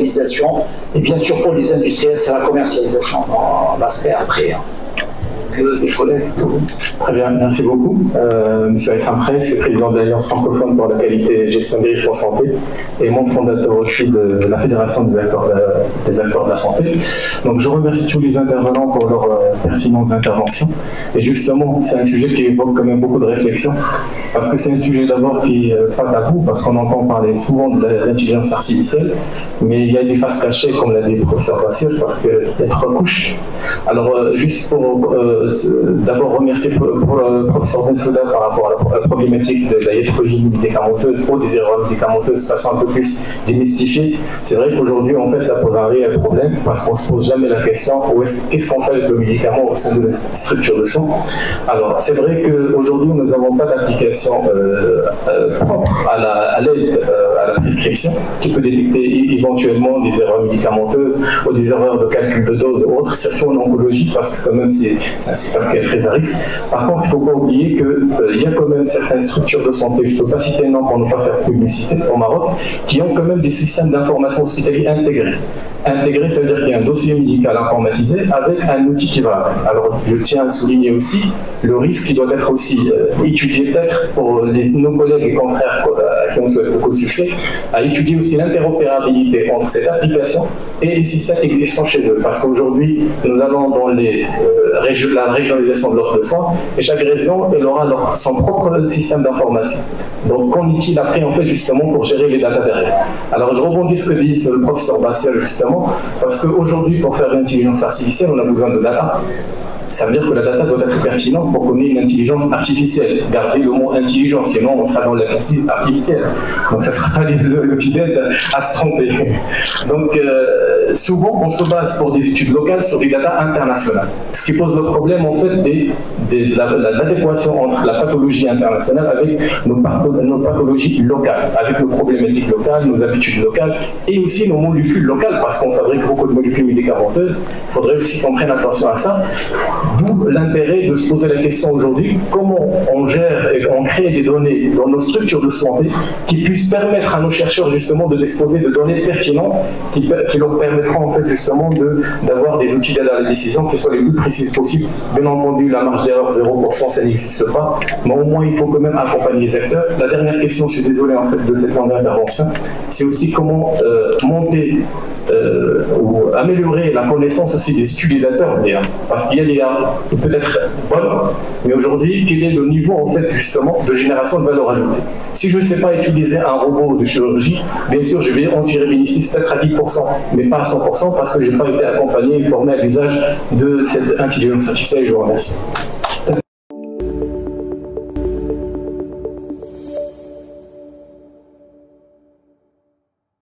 l'organisation, et bien sûr pour les industriels, c'est la commercialisation. On va se faire après. Des collègues. Très bien, merci beaucoup. Monsieur Aïssam Prey, je suis président de l'Alliance francophone pour la qualité et gestion des risques en santé et membre fondateur aussi de la Fédération des acteurs de la santé. Donc je remercie tous les intervenants pour leurs pertinentes interventions. Et justement, c'est un sujet qui évoque quand même beaucoup de réflexion, parce que c'est un sujet d'abord qui n'est pas tabou, parce qu'on entend parler souvent de l'intelligence artificielle, mais il y a des faces cachées, comme l'a dit le professeur Bassir, parce qu'il y a 3 couches. Alors, juste pour d'abord remercier le professeur Bensouda par rapport à la problématique de la hétérogénéité médicamenteuse ou des erreurs médicamenteuses de façon un peu plus démystifiée. C'est vrai qu'aujourd'hui, en fait, ça pose un réel problème, parce qu'on ne se pose jamais la question qu'est-ce qu'on fait avec le médicament au sein de la structure de soins. Alors, c'est vrai qu'aujourd'hui, nous n'avons pas d'application propre à l'aide à la prescription qui peut détecter éventuellement des erreurs médicamenteuses ou des erreurs de calcul de dose ou autres, surtout en oncologie, parce que quand même c'est un secteur qui est très à risque. Par contre, il ne faut pas oublier qu'il y a quand même certaines structures de santé, je ne peux pas citer le nom pour ne pas faire publicité, au Maroc, qui ont quand même des systèmes d'information hospitalière intégrés. Intégré, ça veut dire qu'il y a un dossier médical informatisé avec un outil qui va. Alors, je tiens à souligner aussi le risque qui doit être aussi étudié peut-être pour nos collègues et confrères à qui on souhaite beaucoup de succès, à étudier aussi l'interopérabilité entre cette application et les systèmes existants chez eux. Parce qu'aujourd'hui, nous allons dans la régionalisation de l'offre de soins, et chaque région elle aura son propre système d'information. Donc, qu'en est-il après, en fait, justement, pour gérer les data derrière? Alors, je rebondis sur ce que dit le professeur Bassir, justement, parce qu'aujourd'hui, pour faire l'intelligence artificielle, on a besoin de data. Ça veut dire que la data doit être pertinente pour qu'on ait une intelligence artificielle. Gardez le mot intelligence, sinon on sera dans la justice artificielle. Donc ça ne sera pas l'outil d'aide à se tromper. Donc souvent on se base pour des études locales sur des data internationales. Ce qui pose le problème en fait de l'adéquation entre la pathologie internationale avec nos pathologies locales, avec nos problématiques locales, nos habitudes locales et aussi nos molécules locales, parce qu'on fabrique beaucoup de molécules médicamenteuses. Il faudrait aussi qu'on prenne attention à ça. D'où l'intérêt de se poser la question aujourd'hui, comment on gère et on crée des données dans nos structures de santé qui puissent permettre à nos chercheurs justement de disposer de données pertinentes qui leur permettront en fait justement d'avoir des outils d'aide à la décision qui soient les plus précises possibles. Bien entendu, la marge d'erreur 0%, ça n'existe pas, mais au moins il faut quand même accompagner les acteurs. La dernière question, je suis désolé en fait de cette longue intervention, c'est aussi comment monter ou améliorer la connaissance aussi des utilisateurs d'IA. Parce qu'il y a l'IA qui peut être bonne, mais aujourd'hui, quel est le niveau en fait justement de génération de valeur ajoutée? Si je ne sais pas utiliser un robot de chirurgie, bien sûr, je vais en tirer bénéfice peut-être à 10%, mais pas à 100% parce que je n'ai pas été accompagné et formé à l'usage de cette intelligence artificielle. Je vous remercie.